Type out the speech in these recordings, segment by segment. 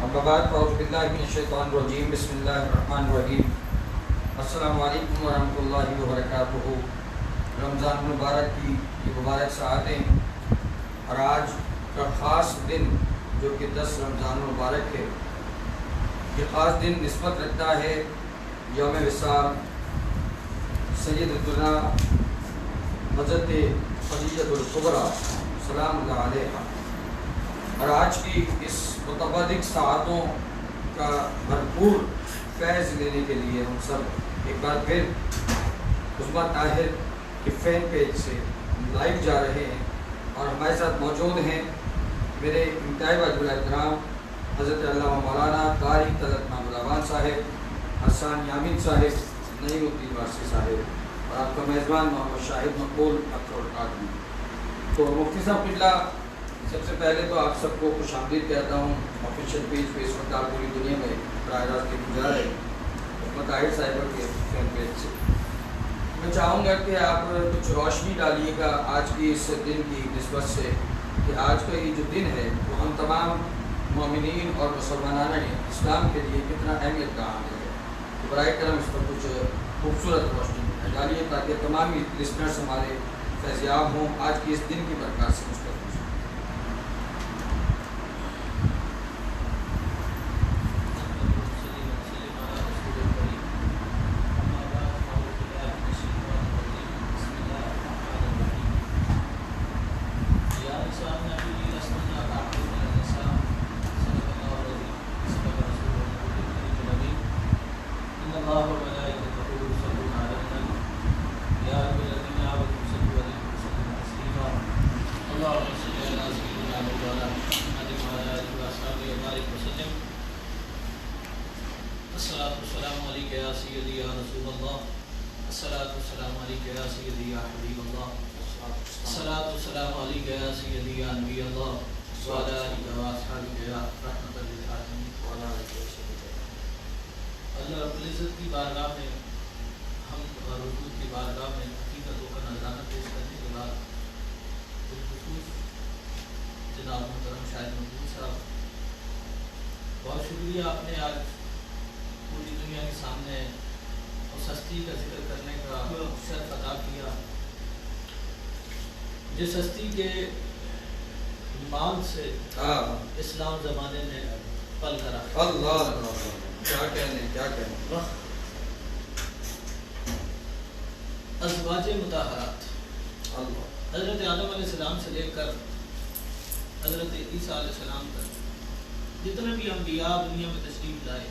اما بعد فاعوذ باللہ من الشیطان الرجیم بسم اللہ الرحمن الرحیم السلام علیکم ورحمۃ اللہ وبرکاتہ۔ رمضان المبارک کی یہ مبارک ساعتیں اور آج کا خاص دن جو کہ 10 رمضان المبارک ہے، یہ خاص دن نسبت رکھتا ہے یوم وصال سیدتنا حضرت خدیجہ الکبریٰ سلام اللہ علیہا، اور آج کی اس متبادل ساعتوں کا بھرپور فیض لینے کے لیے ہم سب ایک بار پھر عظمیٰ طاہر کے فین پیج سے لائیو جا رہے ہیں، اور ہمارے ساتھ موجود ہیں میرے انتہائی واجب الاحترام حضرت علامہ مولانا قاری طلعت محمود اعوان صاحب، حسان یامین صاحب، نعیم الدین وارثی صاحب، اور آپ کا میزبان محمد شاہد مقبول اکثر قادری۔ تو مفتی صاحب قبلہ، سب سے پہلے تو آپ سب کو خوش آمدید کہتا ہوں آفیشیل پیج پہ۔ اس وقت آپ پوری دنیا میں براہ راست گزار ہے عظمیٰ طاہر صاحب کے فین پیج سے۔ میں چاہوں گا کہ آپ کچھ روشنی ڈالیے گا آج کی اس دن کی نسبت سے، کہ آج کا یہ جو دن ہے وہ ہم تمام مومنین اور مسلمانان اسلام کے لیے کتنا اہمیت کا حامل ہے۔ تو برائے کرم اس پر کچھ خوبصورت روشنی ڈالیے تاکہ تمام لسنرس ہمارے فیضیاب ہوں، آج کی اس دن کی برکات سے مستفید ہوں۔ اللہ رب العزت کی بارگاہ میں ہم اور حضور کی بارگاہ میں حقیقتوں کا نذرانہ پیش کرنے کے بعد بالخصوص جناب محترم شاہد مقبول صاحب، بہت شکریہ، آپ نے آج پوری دنیا کے سامنے اس ہستی کا ذکر کرنے کا شرف عطا کیا جس ہستی کے مال سے اسلام زمانے میں پل کر اللہ کیا کہنے ازواج مطہرات، حضرت آدم علیہ السلام سے لے کر حضرت عیسیٰ علیہ السلام تک جتنے بھی انبیاء دنیا میں تشریف لائے،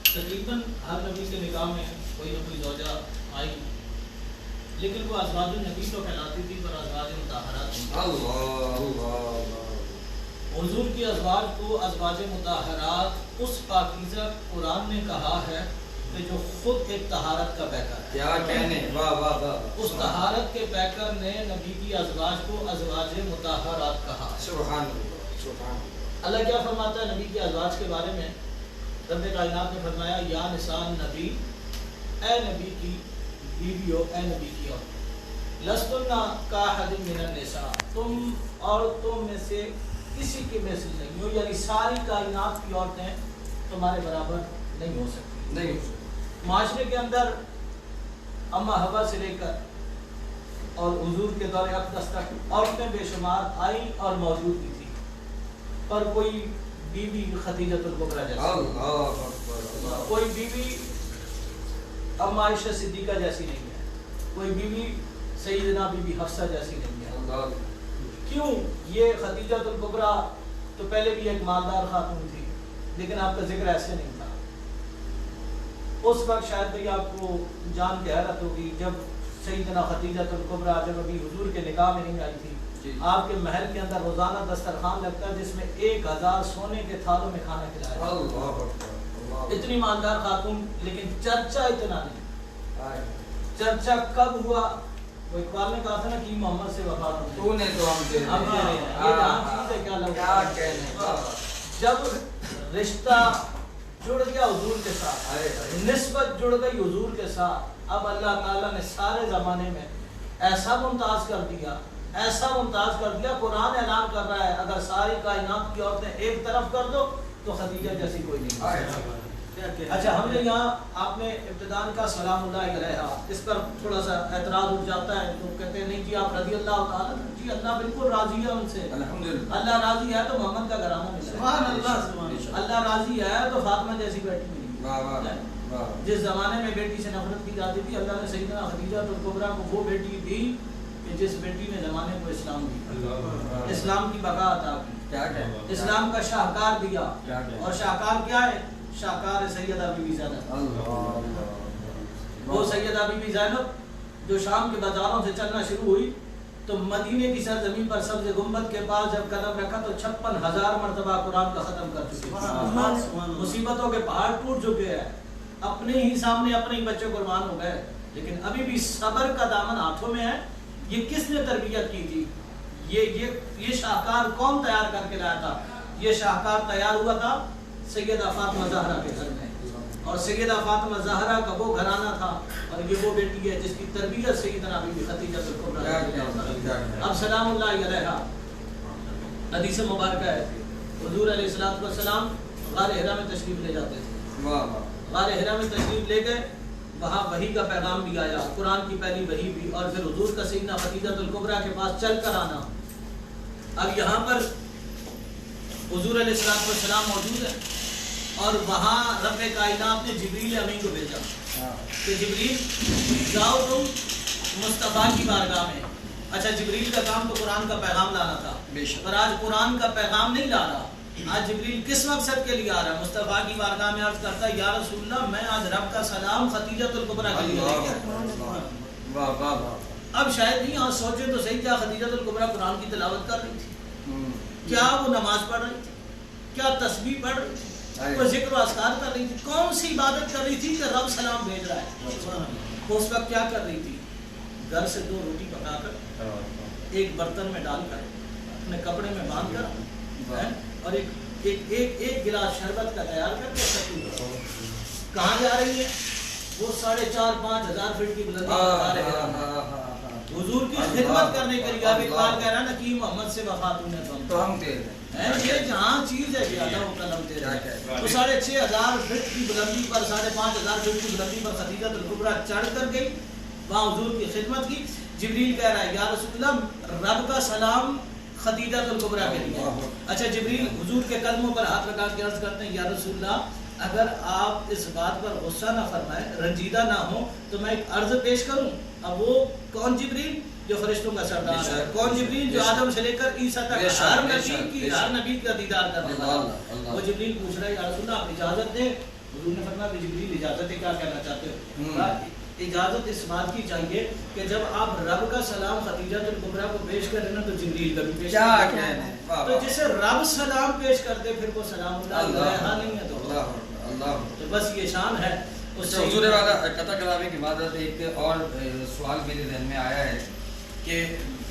تقریباً ہر نبی کے نکاح میں کوئی نہ کوئی زوجہ آئی، لیکن وہ ازواج النبی تو کہلاتی تھی پر ازواج مطہرات اللہ حضور کی ازواج کو ازواج مطہرات اس پاکیزہ قرآن نے کہا ہے کہ جو خود ایک طہارت کا پیکر ہے۔ کیا کہنے، واہ واہ واہ۔ اس طہارت کے پیکر نے نبی کی ازواج کو ازواج مطہرات کہا۔ سبحان اللہ، سبحان اللہ۔ اللہ کیا فرماتا ہے نبی کی ازواج کے بارے میں؟ رب کائنات نے فرمایا یا نساء نبی، اے نبی کی بیویو، اے نبی کی عورت، لستن کاحد من النساء، تم عورتوں میں سے کسی کی مثل نہیں ہو، یعنی ساری کائنات کی عورتیں تمہارے برابر نہیں ہو سکتی۔ نہیں ہو سکتی۔ معاشرے کے اندر اما حوا سے لے کر اور حضور کے دور اقدس تک عورتیں بے شمار آئیں اور موجود بھی تھیں، پر کوئی بیوی خدیجہ الکبریٰ جیسی، کوئی بیوی اما عائشہ صدیقہ جیسی نہیں ہے، کوئی بیوی سیدنا بی بی حفصہ جیسی نہیں ہے۔ کیوں؟ یہ خدیجہ الکبریٰ تو پہلے بھی ایک مالدار خاتون تھی، لیکن آپ کا ذکر ایسے نہیں تھا۔ اس وقت شاید بھئی آپ کو جان کے حیرت ہوگی، جب سیدنا خدیجہ الکبریٰ جب ابھی حضور کے نکاح میں نہیں آئی تھی، آپ کے محل کے اندر روزانہ دسترخوان لگتا جس میں 1000 سونے کے تھالوں میں کھانا کھلایا جاتا۔ اتنی مالدار خاتون، لیکن چرچا اتنا نہیں۔ چرچا کب ہوا؟ وہ اقبال نے کہا تھا نا کہ محمد سے وفات ہوئی، تو نے تو ہم دے یہ جہاں چیز ہے کیا کیا کہنے۔ جب رشتہ جڑ گیا حضور کے ساتھ، نسبت جڑ گئی حضور کے ساتھ، اب اللہ تعالیٰ نے سارے زمانے میں ایسا ممتاز کر دیا ایسا ممتاز کر دیا. قرآن اعلان کر رہا ہے اگر ساری کائنات کی عورتیں ایک طرف کر دو تو خدیجہ جیسی کوئی نہیں. اچھا ہم نے یہاں آپ نے ابتدان کا سلام اللہ علیہ اس پر تھوڑا سا اعتراض اٹھ جاتا ہے. لوگ کہتے ہیں نہیں جی آپ رضی اللہ تعالیٰ, جی اللہ بالکل راضی ہے ان سے. اللہ راضی ہے تو محمد کا گھرانہ ملا. سبحان اللہ. اللہ راضی ہے تو فاطمہ جیسی بیٹی ملی. جس زمانے میں بیٹی سے نفرت کی جاتی تھی اللہ نے سیدنا خدیجہ الکبریٰ کو وہ بیٹی دی کہ جس بیٹی نے زمانے کو اسلام دیا, اسلام کی بقا عطا کی, اسلام کا شاہکار دیا. اور شاہکار کیا ہے؟ شاہکار سیدہ بی بی زینب. وہ سیدہ بی بی زینب جو شام کے بازاروں سے چلنا شروع ہوئی تو مدینے کی سرزمین پر سبز گنبد کے پاس جب قدم رکھا تو 56,000 مرتبہ قرآن کا ختم کر چکے. مصیبتوں کے پہاڑ ٹوٹ چکے ہیں, اپنے ہی سامنے اپنے ہی بچے قربان ہو گئے, لیکن ابھی بھی صبر کا دامن ہاتھوں میں ہے. یہ کس نے تربیت کی تھی؟ یہ شاہکار کون تیار کر کے لایا تھا؟ یہ شاہکار تیار ہوا تھا سیدہ فاطمہ زہرا کے گھر میں. اور سیدہ فاطمہ زہرا کا وہ گھرانہ تھا اور یہ وہ بیٹی ہے جس کی تربیت سیدنا بی بی خدیجہ الکبریٰ. اب سلام اللہ علیہا حدیث مبارکہ ہے حضور علیہ السلام غار حرا میں تشریف لے جاتے تھے. غار حرا میں تشریف لے گئے, وہاں وحی کا پیغام بھی آیا, قرآن کی پہلی وحی بھی, اور پھر حضور کا سیدنا خدیجہ الکبریٰ کے پاس چل کر آنا. اب یہاں پر حضور علیہ السلام موجود ہے اور وہاں رب کائنات نے جبریل امین کو بھیجا کہ جبریل جاؤ تم مصطفیٰ کی بارگاہ میں. اچھا جبریل کا کام تو قرآن کا پیغام لانا تھا, پر آج قرآن کا پیغام نہیں لا رہا. آج جبریل کس مقصد کے لیے آ رہا ہے؟ مصطفیٰ کی بارگاہ میں عرض کرتا ہے یا رسول اللہ میں آج رب کا سلام خدیجہ الکبریٰ کے لیے لے کے آیا. اب شاید نہیں آج سوچیں تو صحیح, کیا خدیجہ الکبریٰ قرآن کی تلاوت کر رہی تھی؟ کیا وہ نماز پڑھ رہی تھی؟ کیا تسبیح پڑھ رہی تھی؟ وہ ذکر و اذکار کر رہی تھی؟ کون سی عبادت کر رہی تھی کہ رب سلام بھیج رہا ہے؟ وہ اس وقت کیا کر رہی تھی؟ گھر سے 2 روٹی پکا کر ایک برتن میں ڈال کر اپنے کپڑے میں باندھ کر اور ایک گلاس شربت کا تیار کر کے کہاں جا رہی ہے؟ وہ 4,500-5,000 فٹ کی بلندی پر جا رہے ہیں حضور کی خدمت کرنے کے لیے. اب اقبال کہہ رہا ہے نا کہ محمد سے وفا تو نے تو ہم تیرے ہیں. یہ جہاں چیز ہے کہ اللہ وہ قدم تیرے ہے. تو 6,500 فٹ کی بلندی پر 5,500 فٹ کی بلندی پر خدیجہ الکبریٰ چڑھ کر گئی, وہاں حضور کی خدمت کی. جبریل کہہ رہا ہے یا رسول اللہ رب کا سلام خدیجہ الکبریٰ کے لیے. اچھا جبریل حضور کے قدموں پر ہاتھ لگا کے عرض کرتے ہیں یا رسول اللہ اگر آپ اس بات پر غصہ نہ فرمائیں, رنجیدہ نہ ہوں تو میں ایک عرض پیش کروں. اب وہ کون جبریل؟ جو فرشتوں کا سردار ہے. کون جبریل؟ جو آدم سے لے کر عیسیٰ تک ہر نبی کا دیدار کرنے والا. وہ جبریل پوچھ رہا ہے یا رسول اللہ آپ اجازت دیں. حضور نے فرمایا کہ جبریل اجازت ہے, کیا کہنا چاہتے ہو؟ اجازت اس بات کی چاہیے کہ جب آپ رب کا سلام خدیجہ الکبریٰ کو پیش کریں نا تو جبریل کا بھی پیش کریں. تو جسے رب سلام پیش کرتے پھر وہ سلام اللہ علیہ نہیں ہے تو بس یہ شان ہے. حضور والا قطع کلامے کی عبادت. ایک اور سوال میرے ذہن میں آیا ہے کہ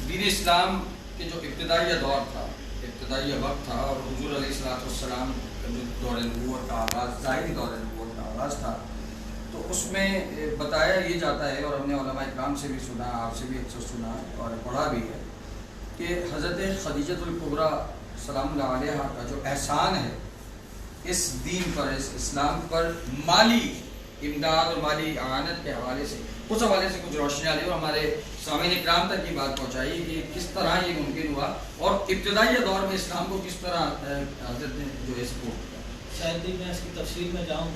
دین اسلام کے جو ابتدائی دور تھا, ابتدائی وقت تھا, اور حضور علیہ السلام کا جو دور نبوت کا آغاز, ظاہری دور نبوت کا آغاز تھا, تو اس میں بتایا یہ جاتا ہے اور ہم نے علماء اکرام سے بھی سنا, آپ سے بھی اکثر سنا اور پڑھا بھی ہے کہ حضرت خدیجہ الکبریٰ سلام اللہ علیہ کا جو احسان ہے اس دین پر, اس اسلام پر, مالی امداد اور مالی اعانت کے حوالے سے, اس حوالے سے کچھ روشنی ڈالی اور ہمارے سامعین اکرام تک یہ بات پہنچائی کہ کس طرح یہ ممکن ہوا اور ابتدائی دور میں اسلام کو کس طرح حضرت نے جو ہے سپورٹ کیا. شاید میں اس کی تفصیل میں جاؤں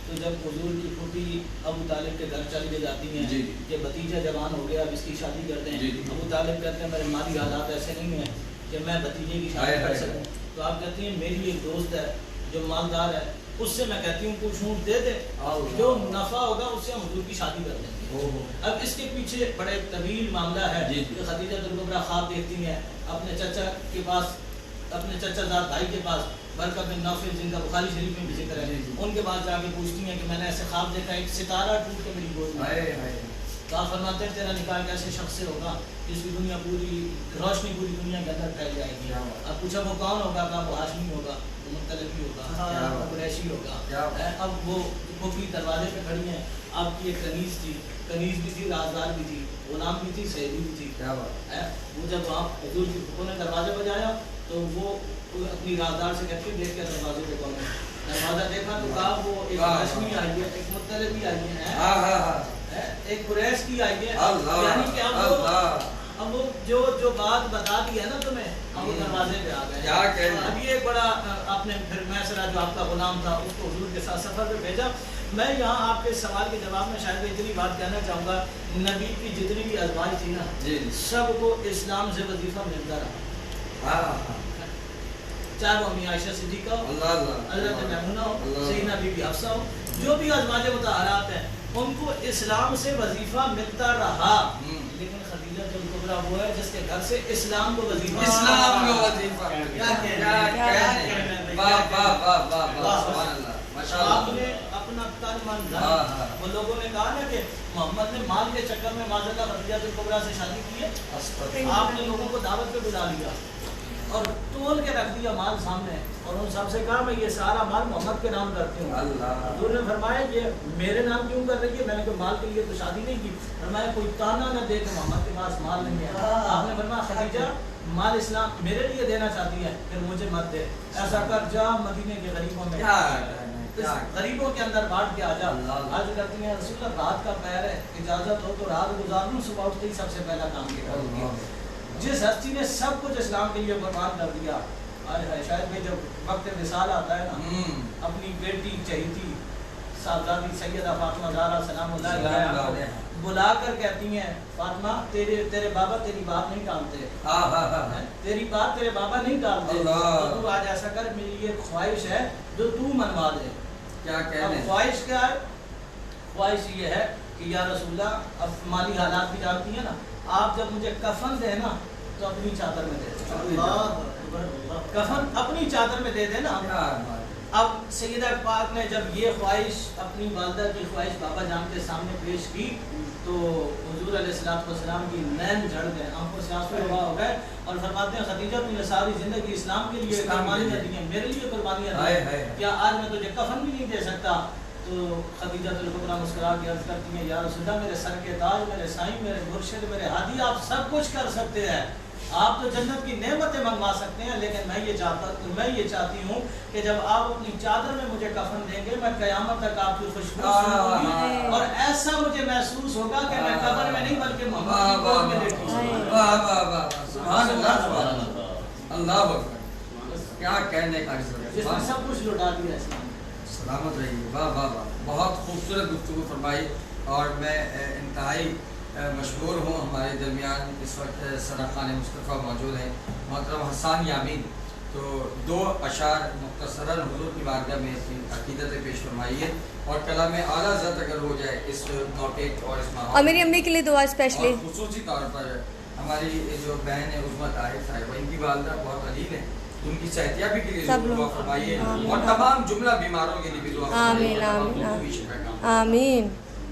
تو جب حضور کی پھوپھی ابو طالب کے گھر چلی جاتی ہیں کہ بھتیجا جوان ہو گیا اب اس کی شادی کرتے ہیں, ابو طالب کہتے ہیں میرے مالی حالات ایسے نہیں ہیں کہ میں بھتیجے کی شادی کر سکوں. تو آپ کہتی ہیں میری ایک دوست ہے جو مالدار ہے, اس سے میں کہتی ہوں کچھ چھوٹ دے دے, جو نفع ہوگا اس سے ہم حضور کی شادی کر دیں گے. اب اس کے پیچھے بڑے طویل معاملہ ہے کہ خدیجہ الکبریٰ خواب دیکھتی ہیں اپنے چچا کے پاس, اپنے چچا زاد بھائی کے پاس, برکت بن نوفل جن کا بخاری شریف میں بھی ذکر ہے, ان کے پاس جا کے پوچھتی ہیں کہ میں نے ایسے خواب دیکھا ایک ستارہ ٹوٹ کے میری گود میں. تو آپ فرماتے ہیں تیرا نکاح ایسے شخص سے ہوگا جس کی دنیا پوری روشنی پوری دنیا کے اندر پھیل جائے گی. اب پوچھا وہ کون ہوگا؟ کہا وہ ہاشمی ہوگا, وہ مطلبی ہوگا, قریشی ہوگا. کیا اب وہ پھوپھی دروازے پہ کھڑی ہیں. آپ کی ایک کنیز بھی تھی, رازدار بھی تھی, غلام بھی تھی, سہیلی بھی تھی. کیا بات ہے. وہ جب وہاں حضور کی پھوپھو نے دروازے بجایا تو وہ اپنی رازدار سے کہتی دیکھ کے دروازے پہ کون ہے. دروازہ دیکھا تو کہا وہ ایک ہاشمی آئی ہے, ایک مطلبی آئی ہے, ایک قریش کی آئی ہے. یعنی کہ اب وہ جو بات بتا دی ہے نا تمہیں, اب وہ دروازے پہ آ گئے. اب یہ ایک بڑا آپ نے پھر میسرا جو آپ کا غلام تھا اس کو حضور کے ساتھ سفر پہ بھیجا. میں یہاں آپ کے سوال کے جواب میں شاید اتنی بات کہنا چاہوں گا, نبی کی جتنی بھی ازواج تھی نا سب کو اسلام سے وظیفہ ملتا رہا. چاہے وہ امی عائشہ صدیقہ ہو, حضرت میمونہ ہو, سیدنا بی بی حفصہ ہو, جو بھی ازواج مطہرات ہیں ان کو اسلام سے وظیفہ ملتا رہا. لیکن خدیجہ الکبریٰ وہ ہے جس کے گھر سے اسلام کو وظیفہ آپ نے اپنا تن من دھن. وہ لوگوں نے کہا نا کہ محمد نے مال کے چکر میں معذ اللہ خدیجہ الکبریٰ سے شادی کی ہے. آپ نے لوگوں کو دعوت پہ بلا لیا اور تول کے رکھ دیا مال سامنے, اور ان سب سے کہا میں یہ سارا مال محمد کے نام کرتی ہوں. حضور نے فرمایا یہ میرے نام کیوں کر رہی ہے؟ میں نے کوئی مال کے لیے تو شادی نہیں کی. فرمایا کوئی تانا نہ دے کہ محمد کے پاس مال نہیں ہے. آپ نے فرمایا خدیجہ مال اسلام میرے لیے دینا چاہتی ہے, پھر مجھے مت دے, ایسا کر جا مدینے کے غریبوں میں, غریبوں کے اندر بانٹ کے آ جا. آج کرتی ہیں رسول اللہ رات کا پہر ہے, اجازت ہو تو رات گزار لوں, صبح اٹھتے ہی سب سے پہلا کام یہ کروں گی. جس ہستی نے سب کچھ اسلام کے لیے قربان کر دیا, شاید بھائی جب وقت وصال آتا ہے نا, اپنی بیٹی چہیتی صاحبزادی سیدہ فاطمہ زہرا سلام اللہ علیہا بلا کر کہتی ہیں فاطمہ تیرے بابا تیری بات نہیں ٹالتے, تیری بات تیرے بابا نہیں ٹالتے, تو آج ایسا کر میری یہ خواہش ہے جو تو منوا دے. کیا کہنے, خواہش کیا ہے؟ خواہش یہ ہے کہ یا رسول اللہ, اب مالی حالات بھی جانتی ہیں نا, آپ جب مجھے کفن دے نا تو اپنی چادر میں دے دے, کفن اپنی چادر میں دے دے نا. اب سیدہ پاک نے جب یہ خواہش اپنی والدہ کی خواہش بابا جان کے سامنے پیش کی تو حضور علیہ الصلوۃ والسلام کی نین جھڑ گئے, آنکھوں سے آنسو ہوا ہو گئے, اور فرماتے ہیں خدیجہ تم نے ساری زندگی اسلام کے لیے قربانیاں دی ہیں, میرے لیے قربانیاں دی ہیں, کیا آج میں تجھے کفن بھی نہیں دے سکتا؟ تو خدیجہ الکبریٰ مسکرا کے عرض کرتی ہیں یا رسول اللہ میرے سر کے تاج, میرے سائیں, میرے مرشد, میرے ہادی, آپ سب کچھ کر سکتے ہیں, آپ تو جنت کی نعمتیں منگوا سکتے ہیں, لیکن میں یہ چاہتی ہوں کہ جب آپ اپنی چادر میں مجھے کفن دیں گے میں قیامت تک آپ کی خوشبو سنوں گی, اور ایسا مجھے محسوس ہوگا کہ میں قبر میں نہیں بلکہ محمد کی گود میں لیٹی ہوں. سبحان اللہ, اللہ اکبر, کیا کہنے کا, جس نے سب کچھ لوٹا دیا اسلام. سلامت رہیے. واہ واہ واہ, بہت خوبصورت گفتگو فرمائی, اور میں انتہائی مشہور ہوں. ہمارے درمیان اس وقت سرخان مصطفیٰ موجود ہیں, محترم حسان یامین. تو دو اشعار مختصراً حضور کی بارگاہ میں عقیدت پیش فرمائیے, اور کلام اعلیٰ حضرت اگر ہو جائے اس موقع اور اس ماحول, اور میری امی کے لیے دعا اسپیشلی, خصوصی طور پر ہماری جو بہن ہے عظمت عارف صاحبہ, ان کی والدہ بہت علیل ہیں, ان کی صحتیابی کے لیے دعا فرمائیے, اور تمام جملہ بیماروں کے لیے بھی دعا فرمائیے. آمین آمین.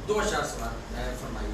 دو اشعار سوال فرمائیے.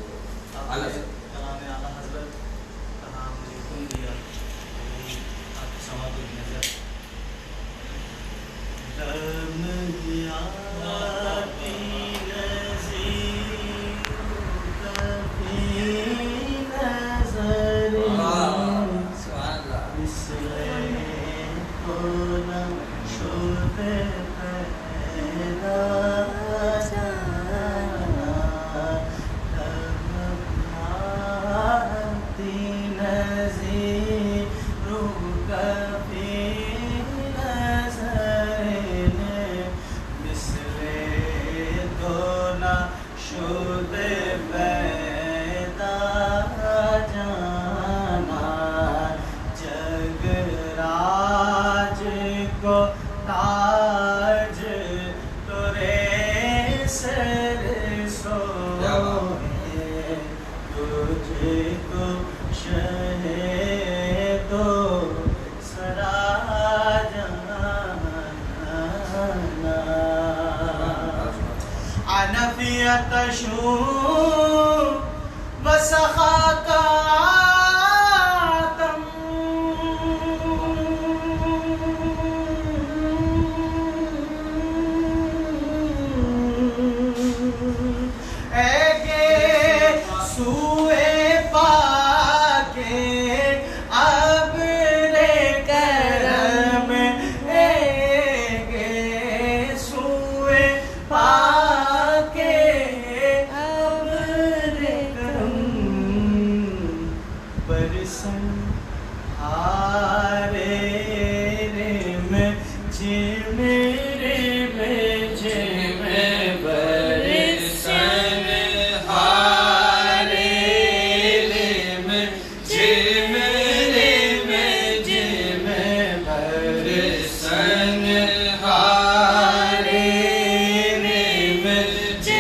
جی میرے میں جی میں برسن ہارے میں جی میرے میں جی میں برسن ہارے میں جی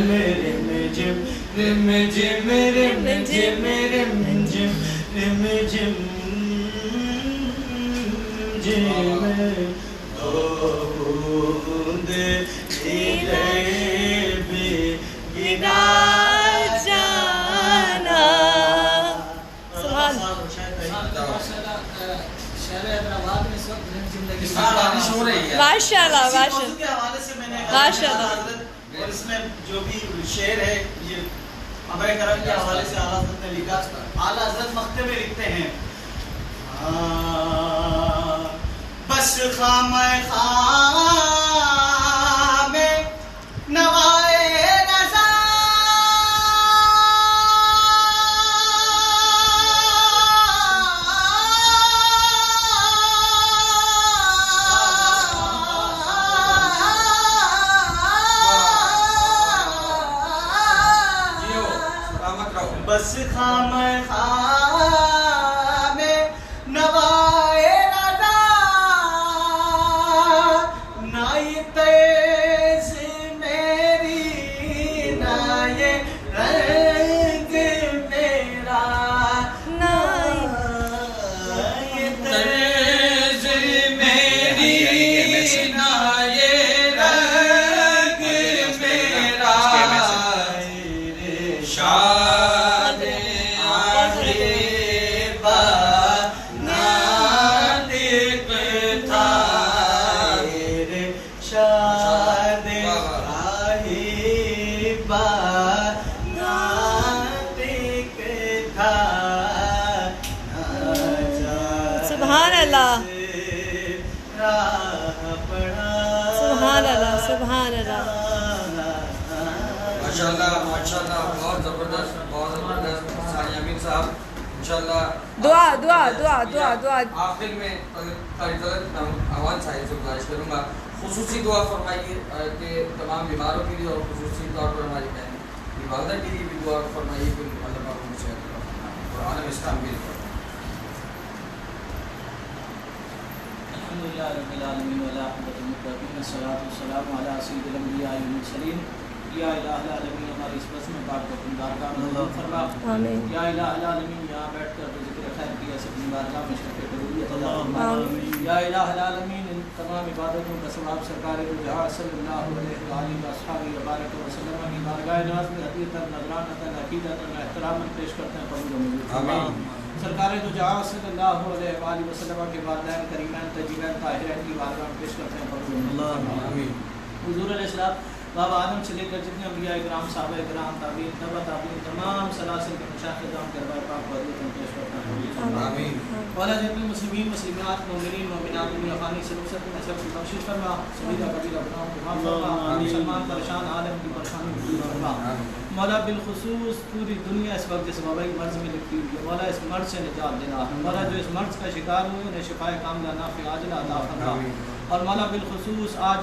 میرے میں جم جم رم جم رم جم رم جم جم بوند بے گنا جانا سبحان بارش ہو رہی ہے ماشاء اللہ کے ماشاء حوالے سے میں نے ماشاء اللہ اور اس میں جو بھی شعر ہے یہ ہمارے کرم کے حوالے سے اعلیٰ حضرت نے لکھا. اعلیٰ حضرت مکتب میں لکھتے ہیں بس خام خام نوائے رضا بس خام خام نوائے رضا نہ یہ تیز میری نہ یہ رنگ میرا نہ یہ تیز میری نہ یہ رنگ میرا شاد سبحان اللہ سبحان اللہ سبحان اللہ ماشاءاللہ ماشاءاللہ بہت زبردست ثانی امین صاحب انشاءاللہ دعا دعا دعا دعا دعا آخر میں آواز صاحب سے گزارش کروں گا خصوصی دعا فرمائیے کہ تمام بیماروں کے لیے اور خصوصی طور پر ہماری بہن والدہ کے لیے بھی دعا فرمائیے کہ اللہ پاک ان سے اور عالم اسلام کے لیے الحمدللہ رب العالمین والعاقبۃ للمتقین والصلاۃ والسلام علی سید الانبیاء والمرسلین. یا الہ العالمین ہماری اس بس میں بات کو اپنی بارگاہ میں قبول فرما. آمین یا الہ العالمین یہاں بیٹھ کر تو ذکر خیر کیا سے اپنی بارگاہ میں شرف قبولیت عطا فرما. یا الہ العالمین ان تمام عبادتوں کا ثواب سرکار دو جہاں صلی اللہ علیہ وآلہ وصحبہ وبارک وسلم کی بارگاہ ناز میں حدیثاً نذرانۃ عقیدۃ احترام پیش کرتے ہیں. قبول و منظور فرما. سرکار دو جہاں صلی اللہ علیہ وآلہ وسلم کے والدین کریمین طیبین طاہرین کی بارگاہ میں پیش کرتے ہیں. قبول و منظور فرما. حضور علیہ السلام بابا آدم سے لے کر جتنے انبیاء کرام صحابہ کرام تابعین تبع تابعین تمام سلاسل کے مشائخ کرام کے دربار پاک و عزت میں پیش کرتا ہوں. آمین. مولا جتنے مسلمین مسلمات مومنین مومنات دنیا فانی سے رخصت میں سب کی بخشش فرما. صغیرہ کبیرہ گناہوں کو معاف فرما. مسلمان پریشان عالم کی پریشانی دور فرما. مولا بالخصوص پوری دنیا اس وقت جس وبائی مرض میں لپٹی ہوئی ہے مولا اس مرض سے نجات دینا. مولا جو اس مرض کا شکار ہوئے انہیں شفائے کاملہ نافع عاجلہ عطا فرما. اور مولا بالخصوص آج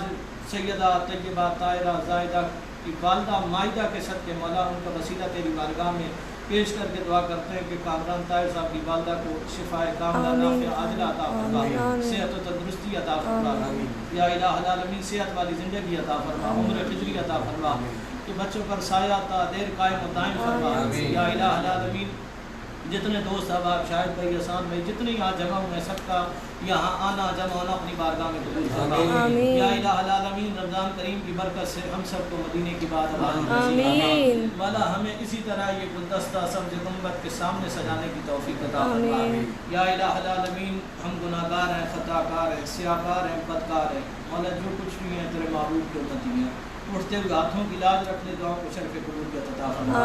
سیدہ طیبہ طاہرہ زاہدہ کی والدہ مائدہ کے صدقے مولا ان کا وسیلہ تیری بارگاہ میں پیش کر کے دعا کرتے ہیں کہ کامران طاہر صاحب کی والدہ کو شفائے کاملہ نافع عاجلہ عطا فرما. صحت و تندرستی عطا فرما. یا الہ العالمین صحت والی زندگی عطا فرما. عمر فطری عطا فرما. کہ بچوں پر سایہ تا دیر قائم و دائم فرما. یا الہ العالمین جتنے دوست احباب شاہد بھائی احسان بھائی جتنے یہاں جمع ہوئے سب کا یہاں آنا جمع ہونا اپنی بارگاہ میں قبول فرما. یا الہ العالمین رمضان کریم کی برکت سے ہم سب کو مدینے کی بات آمین. والا ہمیں اسی طرح یہ گلدستہ سبز گنبد کے سامنے سجانے کی توفیق عطا فرما. یا الہ العالمین ہم گناہگار ہیں خطا کار ہیں سیاہ کار ہیں بدکار ہیں. مولا جو کچھ بھی ہیں تیرے محبوب کے امتی ہیں. اٹھتے ہوئے ہاتھوں کی لاج رکھنے دعاؤں کو شرف قبولیت عطا فرما.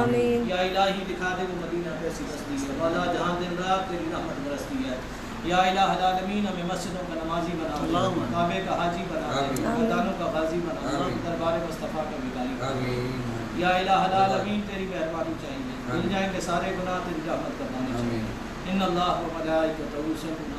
یا الہی دکھا دے وہ مدینہ کیسی بستی ہے. مولا جہاں دن رات تیری رحمت برستی ہے. یا الہ العالمین ہمیں مسجدوں کا نمازی بنا. کعبے کا حاجی بنا. میدانوں کا غازی بنا. دربار مصطفیٰ کا بھکاری بنا. یا الہ العالمین تیری مہربانی چاہیے. مل جائیں گے سارے گناہ تیری رحمت کروانے چاہیے. ان اللہ و ملائکتہ یصلون